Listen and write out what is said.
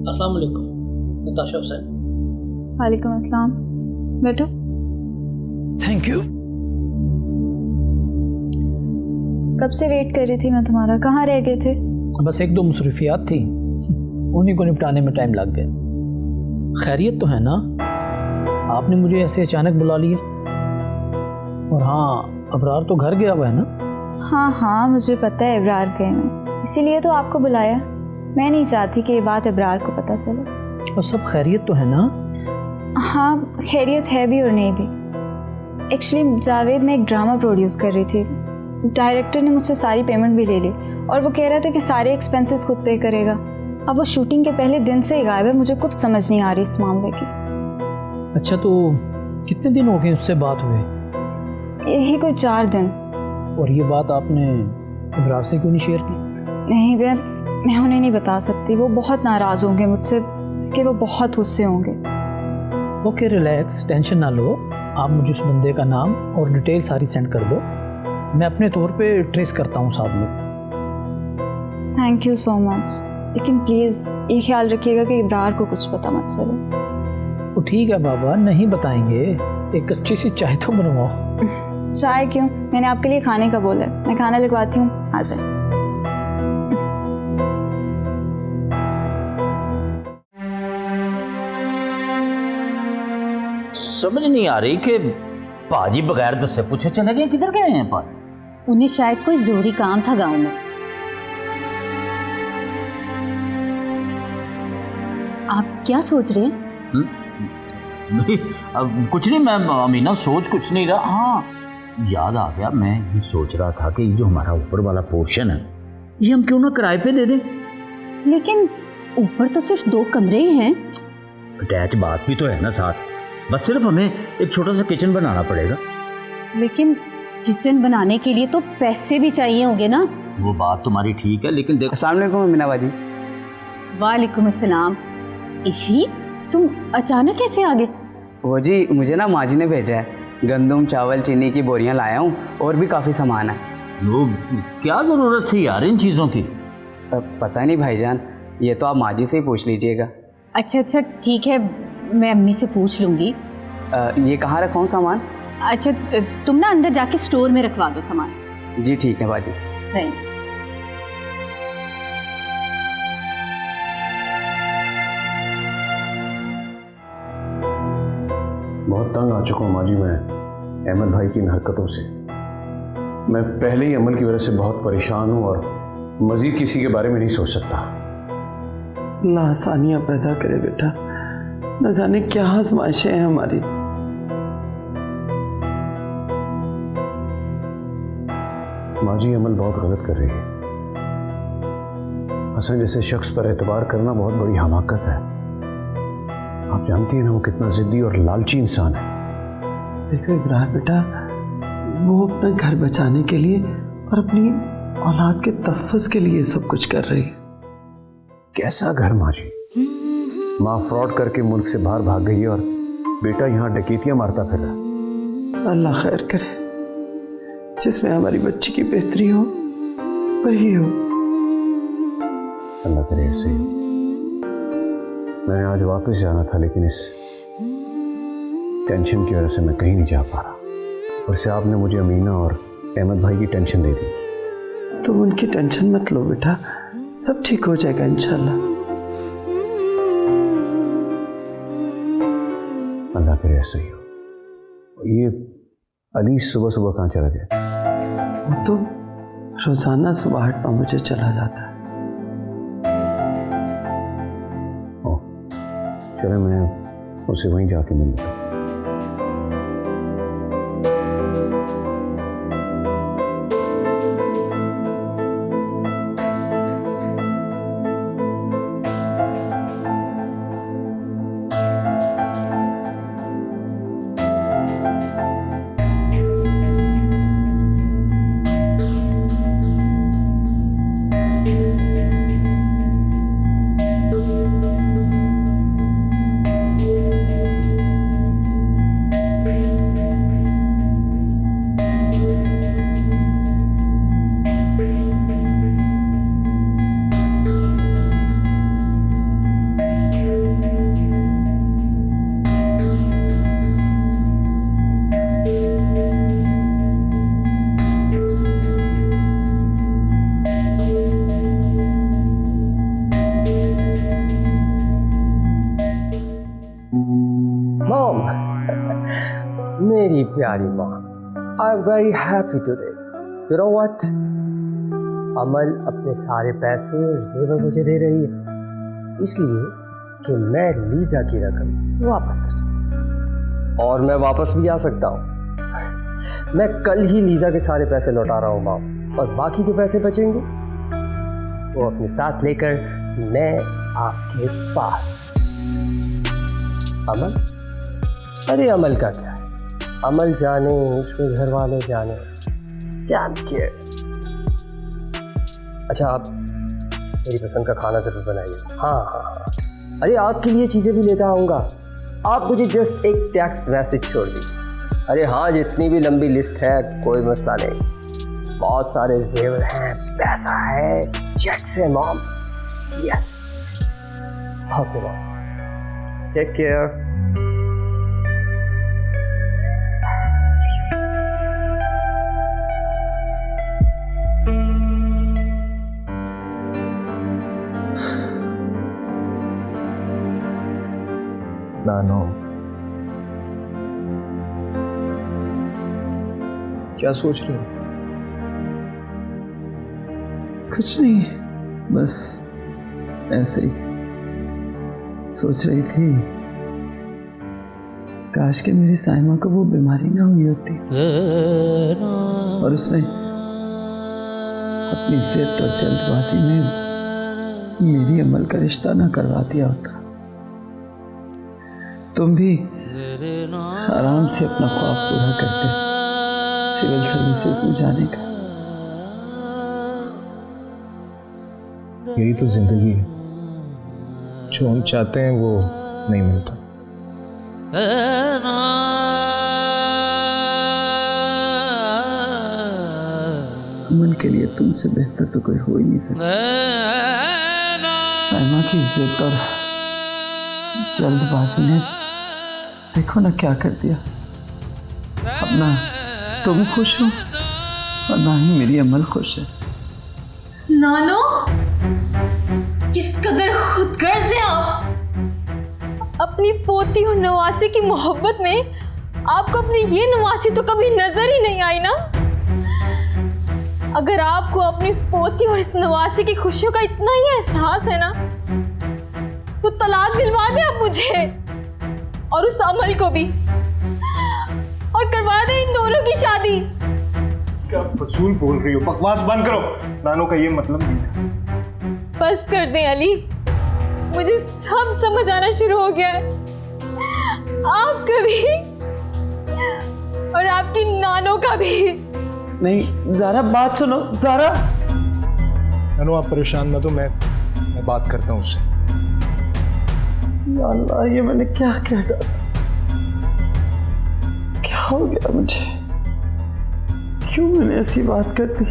अस्सलाम वालेकुम नताशा हुसैन। वालेकुम अस्सलाम, बैठो। Thank you. कब से वेट कर रही थी मैं तुम्हारा, कहाँ रह गए थे? बस एक दो मसरूफियात थी, उन्हीं को निपटाने में टाइम लग गया। खैरियत तो है ना? आपने मुझे ऐसे अचानक बुला लिया। और हाँ, अबरार तो घर गया हुआ है ना? हाँ, मुझे पता है अबरार गए हैं, इसीलिए तो आपको बुलाया। मैं नहीं चाहती कि ये बात अबरार को पता चले। और सब खैरियत तो है ना? हाँ, खैरियत है भी और नहीं भी। एक्चुअली जावेद में एक ड्रामा प्रोड्यूस कर रही थी। डायरेक्टर ने मुझसे सारी पेमेंट भी ले ली और वो कह रहा था कि सारे एक्सपेंसेस खुद पे करेगा। अब वो शूटिंग के पहले दिन से ही गायब है, मुझे कुछ समझ नहीं आ रही इस मामले की। अच्छा, तो कितने दिन हो गए उससे बात हुए? यही कोई 4 दिन। और ये बात आपने अबरार से क्यों नहीं शेयर की? नहीं, मैं उन्हें नहीं बता सकती। वो बहुत नाराज़ होंगे मुझसे, कि वो बहुत गुस्से होंगे। ओके, रिलैक्स, टेंशन ना लो। आप मुझे उस बंदे का नाम और डिटेल सारी सेंड कर दो, मैं अपने तौर पे ट्रेस करता हूँ साथ में। थैंक यू सो मच, लेकिन प्लीज़ ये ख्याल रखिएगा कि इब्रार को कुछ पता मत चले। तो ठीक है बाबा, नहीं बताएंगे। एक अच्छी सी चाय तो बनवाओ। चाय क्यों, मैंने आपके लिए खाने का बोला है, मैं खाना लगवाती हूँ, आ जाए। समझ नहीं आ रही कि पाजी बगैर दसे पूछे चले गए, किधर गए हैं पाजी? उन्हें शायद कोई जरूरी काम था गांव में। आप क्या सोच रहे हैं? नहीं, अब कुछ नहीं, मैं अमीना सोच कुछ नहीं रहा। हाँ, याद आ गया, मैं ये सोच रहा था कि ये जो हमारा ऊपर वाला पोर्शन है, ये हम क्यों ना किराए पे दे दें। लेकिन ऊपर तो सिर्फ 2 कमरे ही हैं। अटैच बात भी तो है ना साथ, बस सिर्फ हमें एक छोटा सा किचन बनाना पड़ेगा। लेकिन किचन बनाने के लिए तो पैसे भी चाहिए होंगे ना। वो बात तुम्हारी ठीक है, लेकिन देखो। अस्सलाम वालेकुम अमीना बाजी। वालेकुम अस्सलाम। इफी, तुम अचानक कैसे आ गए? वो जी, मुझे ना माजी ने भेजा है, गंदम चावल चीनी की बोरियां लाया हूँ और भी काफ़ी सामान है। वो क्या ज़रूरत थी यार इन चीज़ों की? पता नहीं भाईजान, ये तो आप माजी से ही पूछ लीजिएगा। अच्छा ठीक है, मैं अम्मी से पूछ लूँगी। ये कहाँ रखा हूँ सामान? अच्छा, तुम ना अंदर जाके स्टोर में रखवा दो सामान। जी ठीक है बाजी। सही। बहुत तंग आ चुका हूँ माजी मैं अहमद भाई की इन हरकतों से। मैं पहले ही अमल की वजह से बहुत परेशान हूँ और मज़ीद किसी के बारे में नहीं सोच सकता। अल्लाह आसानियाँ पैदा करे बेटा, न जाने क्या आजमाइशें हैं हमारी। माजी, अमल बहुत गलत कर रही है। हसन जैसे शख्स पर एतबार करना बहुत बड़ी हमाकत है। आप जानती हैं ना वो कितना जिद्दी और लालची इंसान है। देखो इब्रार बेटा, वो अपना घर बचाने के लिए और अपनी औलाद के तहफ़्फ़ुज़ के लिए सब कुछ कर रही है। कैसा घर माजी? माँ फ्रॉड करके मुल्क से बाहर भाग गई है और बेटा यहाँ डकैतियाँ मारता फिर रहा। अल्लाह खैर करे, जिसमें हमारी बच्ची की बेहतरी हो वही हो। अल्लाह करे ऐसे ही। मैंने आज वापस जाना था, लेकिन इस टेंशन की वजह से मैं कहीं नहीं जा पा रहा। और से आपने मुझे अमीना और अहमद भाई की टेंशन दे दी। तुम उनकी टेंशन मत लो बेटा, सब ठीक हो जाएगा इंशाल्लाह। अल्लाह करे ऐसे ही हो। ये अली सुबह सुबह कहाँ चला गया? वो तो रोज़ाना सुबह 8-9 बजे चला जाता है। ओह, चले मैं उससे वहीं जाके मिल लूँगा। मेरी प्यारी माँ, I am very happy today. You know what, Amal अपने सारे पैसे और जेवर मुझे दे रही है, इसलिए कि मैं लीजा की रकम वापस कर सकूं, और मैं वापस भी आ सकता हूँ। मैं कल ही लीजा के सारे पैसे लौटा रहा हूँ माँ, और बाकी जो पैसे बचेंगे वो अपने साथ लेकर मैं आपके पास। अमल, अरे अमल का क्या है, अमल जाने उसके घर वाले जाने, डैम केयर। अच्छा, आप मेरी पसंद का खाना जरूर बनाइए। हाँ, अरे आपके लिए चीज़ें भी लेता आऊँगा, आप मुझे जस्ट एक टेक्स्ट मैसेज छोड़ दीजिए। अरे हाँ, जितनी भी लंबी लिस्ट है कोई मसला नहीं, बहुत सारे जेवर हैं, पैसा है, चेक्स है mom. Yes, okay mom, take care. नानो, क्या सोच रहे हो? कुछ नहीं, बस ऐसे ही सोच रही थी काश के मेरी साइमा को वो बीमारी ना हुई होती और उसने अपनी जिद और जल्दबाजी में मेरी अमल का रिश्ता ना करवा दिया होता। तुम भी आराम से अपना ख्वाब पूरा करते सिविल सर्विसेज में जाने का। यही तो जिंदगी है, जो हम चाहते हैं वो नहीं मिलता। अमल के लिए तुमसे बेहतर तो कोई हो ही नहीं सकता। साइमा की जिद और जल्दबाजी ने देखो ना क्या कर दिया। अब ना तुम खुश हो और ना ही मेरी अमल खुश है। नानो, किस कदर खुदगर्ज है आप। अपनी पोती और नवासी की मोहब्बत में आपको अपनी ये नवासी तो कभी नजर ही नहीं आई ना। अगर आपको अपनी पोती और इस नवासी की खुशियों का इतना ही एहसास है ना, तो तलाक दिलवा दे आप मुझे और उस अमल को भी, और करवा दे इन दोनों की शादी। क्या फजूल बोल रही हो, बकवास बंद करो। नानो का ये मतलब नहीं था। बस कर दें अली, मुझे सब समझ आना शुरू हो गया है। आप कभी और आपकी नानो का भी। नहीं ज़ारा, बात सुनो ज़ारा। नानो आप परेशान मत हो, मैं बात करता हूँ उससे। या अल्लाह, ये मैंने क्या क्या डाला, क्या हो गया मुझे, क्यों मैंने ऐसी बात कर दी।